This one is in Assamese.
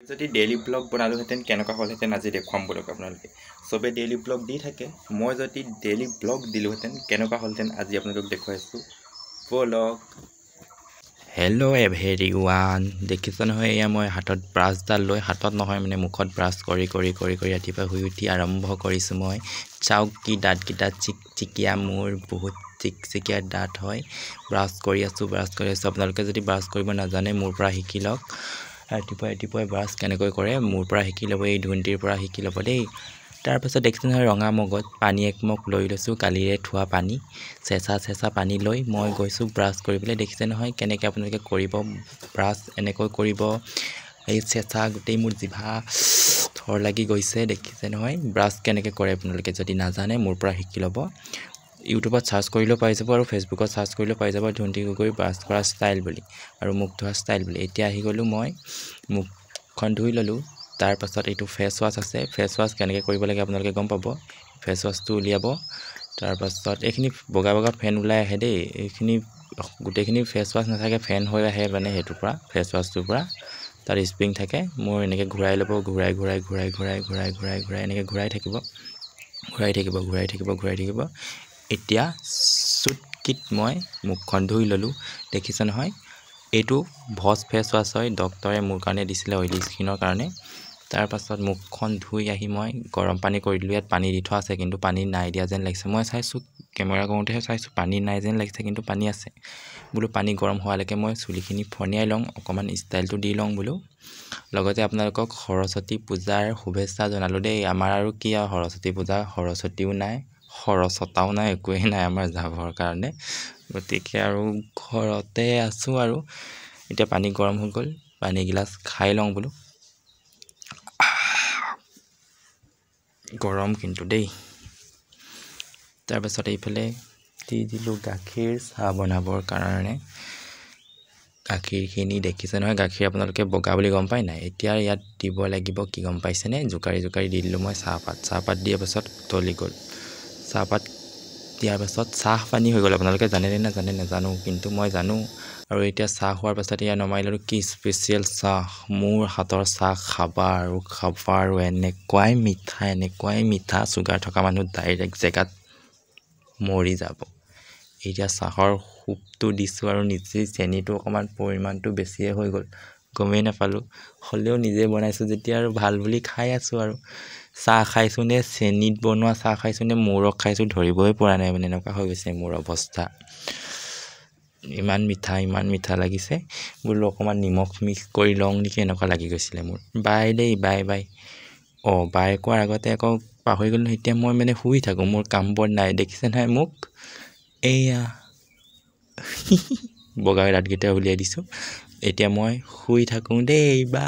যদি ডেইলি ব্লগ বনালোহেঁতেন কেনেকুৱা হ'লহেঁতেন আজি দেখুৱাম বলক আপোনালোকে চবে ডেইলি ব্লগ দি থাকে মই যদি ডেইলি ব্লগ দিলোহেঁতেন কেনেকুৱা হ'লহেঁতেন আজি আপোনালোকক দেখুৱাইছোঁ বলক হেল্ল' এভৰিৱান দেখিছে নহয় এয়া মই হাতত ব্ৰাছডাল লৈ হাতত নহয় মানে মুখত ব্ৰাছ কৰি ৰাতিপুৱা শুই উঠি আৰম্ভ কৰিছোঁ মই চাওক কি দাঁতকেইটা চিকচিকীয়া মোৰ বহুত চিকচিকীয়া দাঁত হয় ব্ৰাছ কৰি আছোঁ আপোনালোকে যদি ব্ৰাছ কৰিব নাজানে মোৰ পৰা শিকি লওক ৰাতিপুৱাই ব্ৰাছ কেনেকৈ কৰে মোৰ পৰা শিকি ল'ব এই ধুনটিৰ পৰা শিকি ল'ব দেই তাৰপাছত দেখিছে নহয় ৰঙা মগত পানী একমগ লৈ লৈছোঁ কালিৰে থোৱা পানী চেঁচা পানী লৈ মই গৈছোঁ ব্ৰাছ কৰিবলৈ দেখিছে নহয় কেনেকৈ আপোনালোকে কৰিব ব্ৰাছ এনেকৈ কৰিব এই চেঁচা গোটেই মোৰ জিভা থৰ লাগি গৈছে দেখিছে নহয় ব্ৰাছ কেনেকৈ কৰে আপোনালোকে যদি নাজানে মোৰ পৰা শিকি ল'ব ইউটিউবত চাৰ্চ কৰিলেও পাই যাব আৰু ফেচবুকত চাৰ্চ কৰিলেও পাই যাব ধুনটি গগৈ ব্ৰাছ কৰা ষ্টাইল বুলি আৰু মুখ ধোৱা ষ্টাইল বুলি এতিয়া আহি গ'লোঁ মই মুখখন ধুই ল'লোঁ তাৰপাছত এইটো ফেচ ৱাছ আছে ফেচ ৱাছ কেনেকৈ কৰিব লাগে আপোনালোকে গম পাব ফেচ ৱাছটো উলিয়াব তাৰপাছত এইখিনি বগা ফেন ওলাই আহে দেই এইখিনি গোটেইখিনি ফেচ ৱাছ নাথাকে ফেন হৈ আহে মানে সেইটোৰ পৰা ফেচ ৱাছটোৰ পৰা তাত স্প্ৰিং থাকে মোৰ এনেকৈ ঘূৰাই ল'ব ঘূৰাই এনেকৈ ঘূৰাই থাকিব এতিয়া চুটকিত মই মুখখন ধুই ল'লোঁ দেখিছে নহয় এইটো ভজ ফেচ ৱাছ হয় ডক্টৰে মোৰ কাৰণে দিছিলে অইলি স্কিনৰ কাৰণে তাৰপাছত মুখখন ধুই আহি মই গৰম পানী কৰি দিলোঁ ইয়াত পানী দি থোৱা আছে কিন্তু পানী নাই দিয়া যেন লাগিছে মই চাইছোঁ কেমেৰা কৰোঁতেহে চাইছোঁ পানী নাই যেন লাগিছে কিন্তু পানী আছে বোলো পানী গৰম হোৱালৈকে মই চুলিখিনি ফনিয়াই লওঁ অকণমান ষ্টাইলটো দি লওঁ বোলো লগতে আপোনালোকক সৰস্বতী পূজাৰ শুভেচ্ছা জনালোঁ দেই আমাৰ আৰু কি আৰু সৰস্বতী পূজা সৰস্বতীও নাই খৰচতাও নাই একোৱেই নাই আমাৰ যাবৰ কাৰণে গতিকে আৰু ঘৰতে আছোঁ আৰু এতিয়া পানী গৰম হৈ গ'ল পানী গিলাচ খাই লওঁ বোলো গৰম কিন্তু দেই তাৰপাছত এইফালে দি দিলোঁ গাখীৰ চাহ বনাবৰ কাৰণে গাখীৰখিনি দেখিছে নহয় গাখীৰ আপোনালোকে বগা বুলি গম পায় নাই এতিয়া ইয়াত দিব লাগিব কি গম পাইছেনে জোকাৰি দি দিলোঁ মই চাহপাত দিয়াৰ পাছত উতলি গ'ল চাহপাত দিয়াৰ পাছত চাহ পানী হৈ গ'ল আপোনালোকে জানেনে নাজানে নাজানো কিন্তু মই জানো আৰু এতিয়া চাহ হোৱাৰ পাছত এয়া নমাই ল'লোঁ কি স্পেচিয়েল চাহ মোৰ হাতৰ চাহ খাবা আৰু এনেকুৱাই মিঠা চুগাৰ থকা মানুহ ডাইৰেক্ট জেগাত মৰি যাব এতিয়া চাহৰ সোপটো দিছোঁ আৰু নিজেই চেনিটো অকণমান পৰিমাণটো বেছিয়ে হৈ গ'ল গমেই নাপালোঁ হ'লেও নিজে বনাইছোঁ যেতিয়া আৰু ভাল বুলি খাই আছোঁ আৰু চাহ খাইছোঁ নে চেনিত বনোৱা চাহ খাইছোঁ নে মূৰক খাইছোঁ ধৰিবই পৰা নাই মানে এনেকুৱা হৈ গৈছে মোৰ অৱস্থা ইমান মিঠা লাগিছে বোলো অকণমান নিমখ মিক্স কৰি লওঁ নেকি এনেকুৱা লাগি গৈছিলে মোৰ বাই দেই বাই বাই কোৱাৰ আগতে আকৌ পাহৰি গ'লোঁ এতিয়া মই মানে শুই থাকোঁ মোৰ কাম বন নাই দেখিছে নহয় মোক এয়া বগা দাঁতকেইটা উলিয়াই দিছোঁ এতিয়া মই শুই থাকোঁ দেই বাই